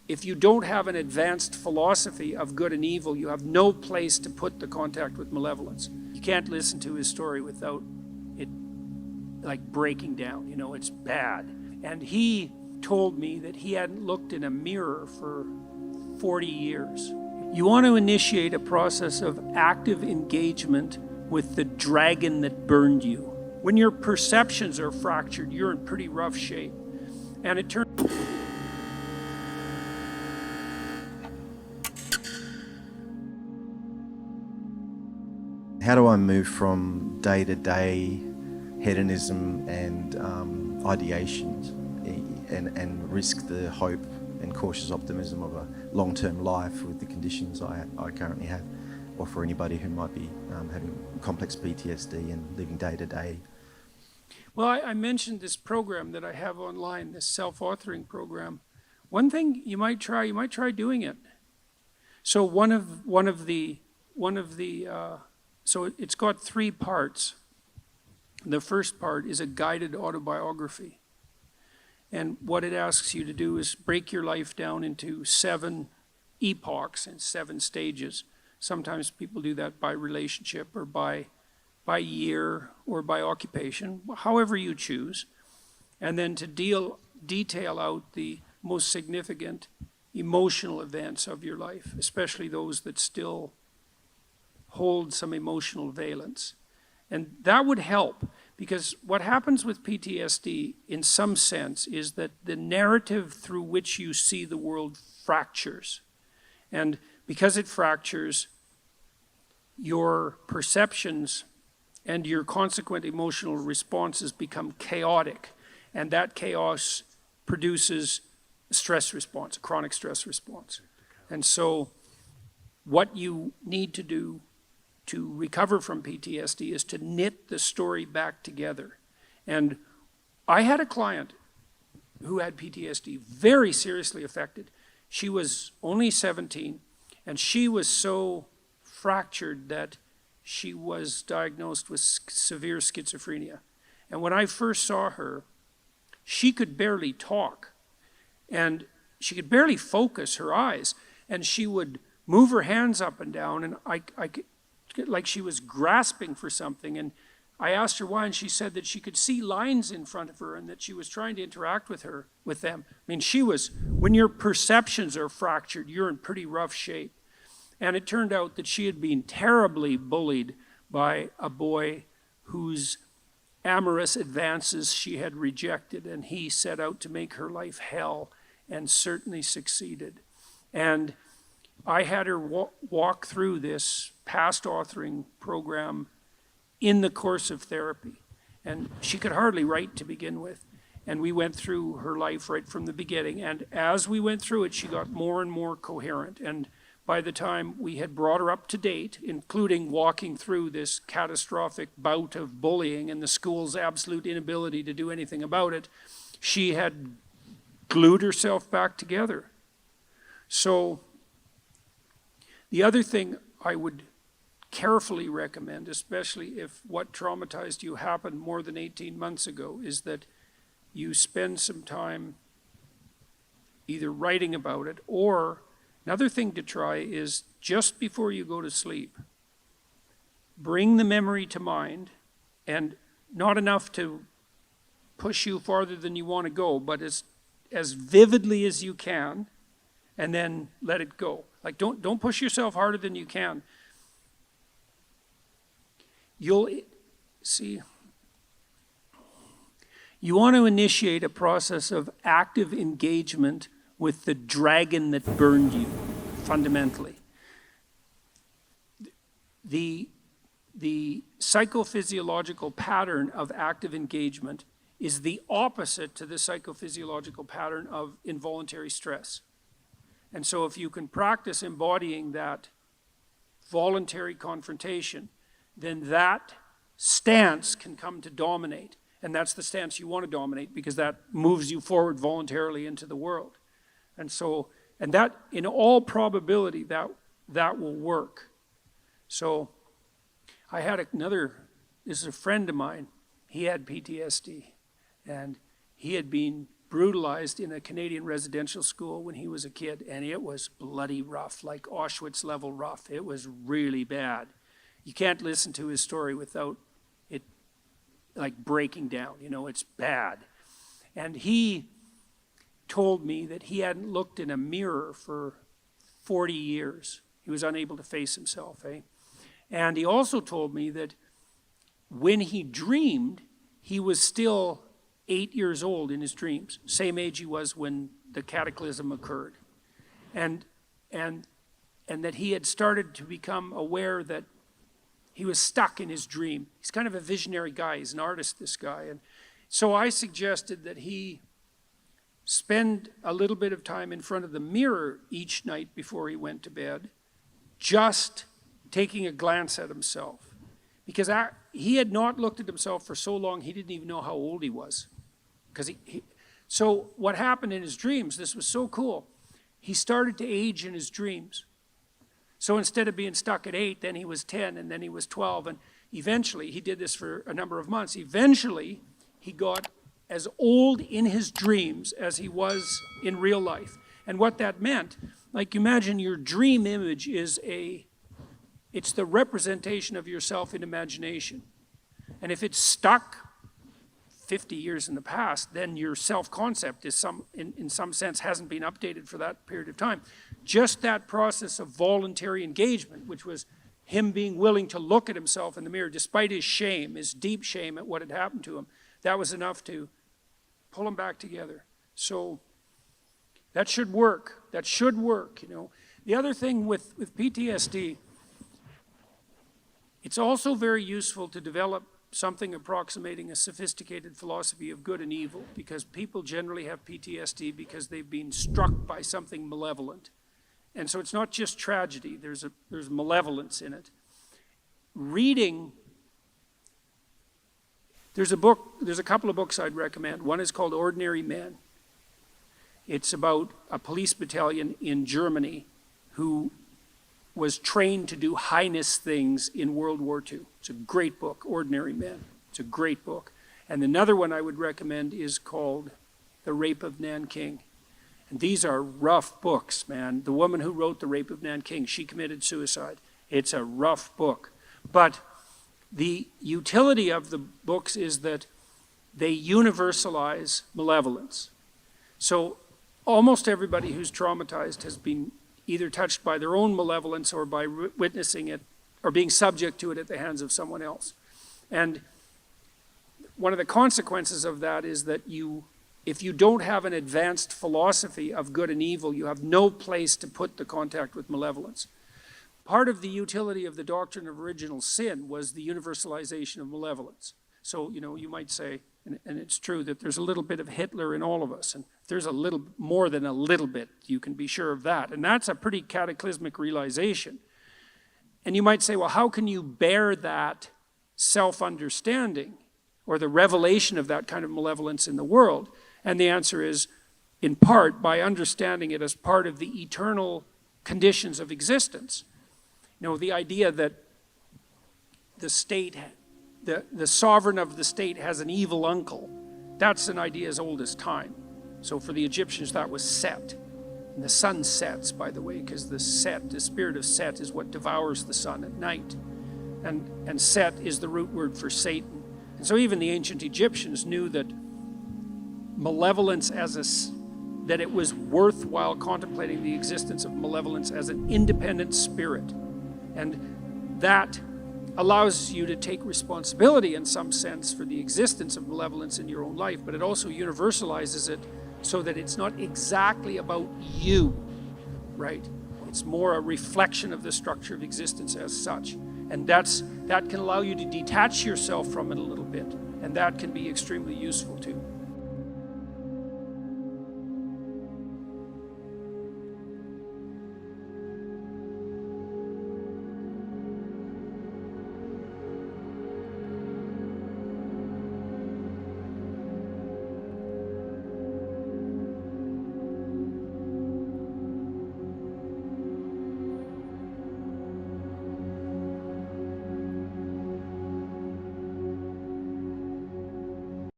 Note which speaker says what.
Speaker 1: if you don't have an advanced philosophy of good and evil, you have no place to put the contact with malevolence. You can't listen to his story without it like breaking down. You know, it's bad. And he told me that he hadn't looked in a mirror for 40 years. You want to initiate a process of active engagement with the dragon that burned you. When your perceptions are fractured, you're in pretty rough shape. And it turns
Speaker 2: How do I move from day-to-day hedonism and ideations and risk the hope and cautious optimism of a long-term life with the conditions I currently have, or for anybody who might be having complex PTSD and living day-to-day?
Speaker 1: Well, I mentioned this program that I have online, this self-authoring program. One thing you might try doing it. So so it's got 3 parts. The first part is a guided autobiography. And what it asks you to do is break your life down into 7 epochs and 7 stages. Sometimes people do that by relationship or by year or by occupation, however you choose. And then to detail out the most significant emotional events of your life, especially those that still hold some emotional valence. And that would help, because what happens with PTSD in some sense is that the narrative through which you see the world fractures. And because it fractures, your perceptions and your consequent emotional responses become chaotic. And that chaos produces a stress response, a chronic stress response. And so what you need to do to recover from PTSD is to knit the story back together. And I had a client who had PTSD, very seriously affected. She was only 17, and she was so fractured that she was diagnosed with severe schizophrenia. And when I first saw her, she could barely talk, and she could barely focus her eyes, and she would move her hands up and down, and I could, like she was grasping for something. And I asked her why, and she said that she could see lines in front of her and that she was trying to interact with them. I mean, when your perceptions are fractured, you're in pretty rough shape. And it turned out that she had been terribly bullied by a boy whose amorous advances she had rejected, and he set out to make her life hell and certainly succeeded. And I had her walk through this past authoring program in the course of therapy. And she could hardly write to begin with. And we went through her life right from the beginning. And as we went through it, she got more and more coherent. And by the time we had brought her up to date, including walking through this catastrophic bout of bullying and the school's absolute inability to do anything about it, she had glued herself back together. So the other thing I would carefully recommend, especially if what traumatized you happened more than 18 months ago, is that you spend some time either writing about it, or another thing to try is just before you go to sleep, bring the memory to mind, and not enough to push you farther than you want to go, but as vividly as you can, and then let it go. Like, don't push yourself harder than you can. You'll see, you want to initiate a process of active engagement with the dragon that burned you, fundamentally. The psychophysiological pattern of active engagement is the opposite to the psychophysiological pattern of involuntary stress. And so if you can practice embodying that voluntary confrontation, then that stance can come to dominate. And that's the stance you want to dominate, because that moves you forward voluntarily into the world. And so, and that, in all probability, that will work. So I had this is a friend of mine. He had PTSD, and he had been brutalized in a Canadian residential school when he was a kid, and it was bloody rough, like Auschwitz level rough. It was really bad. You can't listen to his story without it like breaking down, it's bad. And he told me that he hadn't looked in a mirror for 40 years. He was unable to face himself, And he also told me that when he dreamed, he was still 8 years old in his dreams, same age he was when the cataclysm occurred. And that he had started to become aware that he was stuck in his dream. He's kind of a visionary guy. He's an artist, this guy. And so I suggested that he spend a little bit of time in front of the mirror each night before he went to bed, just taking a glance at himself. Because he had not looked at himself for so long, he didn't even know how old he was. So what happened in his dreams, this was so cool, he started to age in his dreams. So instead of being stuck at 8, then he was 10, and then he was 12, and eventually, he did this for a number of months, eventually he got as old in his dreams as he was in real life. And what that meant, like imagine your dream image it's the representation of yourself in imagination. And if it's stuck 50 years in the past, then your self-concept is in some sense hasn't been updated for that period of time. Just that process of voluntary engagement, which was him being willing to look at himself in the mirror, despite his shame, his deep shame at what had happened to him, that was enough to pull him back together. So that should work. That should work, The other thing with PTSD, it's also very useful to develop something approximating a sophisticated philosophy of good and evil, because people generally have PTSD because they've been struck by something malevolent. And so it's not just tragedy, there's malevolence in it. Reading, there's a couple of books I'd recommend. One is called Ordinary Men. It's about a police battalion in Germany who was trained to do heinous things in World War II. It's a great book, Ordinary Men. It's a great book. And another one I would recommend is called The Rape of Nanking. And these are rough books, man. The woman who wrote The Rape of Nanking, she committed suicide. It's a rough book. But the utility of the books is that they universalize malevolence. So almost everybody who's traumatized has been either touched by their own malevolence or by witnessing it or being subject to it at the hands of someone else. And one of the consequences of that is that if you don't have an advanced philosophy of good and evil, you have no place to put the contact with malevolence. Part of the utility of the doctrine of original sin was the universalization of malevolence. So, you might say, and it's true, that there's a little bit of Hitler in all of us, and if there's a little more than a little bit, you can be sure of that. And that's a pretty cataclysmic realization. And you might say, well, how can you bear that self-understanding or the revelation of that kind of malevolence in the world? And the answer is, in part, by understanding it as part of the eternal conditions of existence. The idea that the state, the sovereign of the state has an evil uncle, that's an idea as old as time. So for the Egyptians, that was Set. And the sun sets, by the way, because the spirit of Set is what devours the sun at night. And Set is the root word for Satan. And so even the ancient Egyptians knew that malevolence that it was worthwhile contemplating the existence of malevolence as an independent spirit. And that allows you to take responsibility in some sense for the existence of malevolence in your own life, but it also universalizes it so that it's not exactly about you, right? It's more a reflection of the structure of existence as such. And that can allow you to detach yourself from it a little bit, and that can be extremely useful too.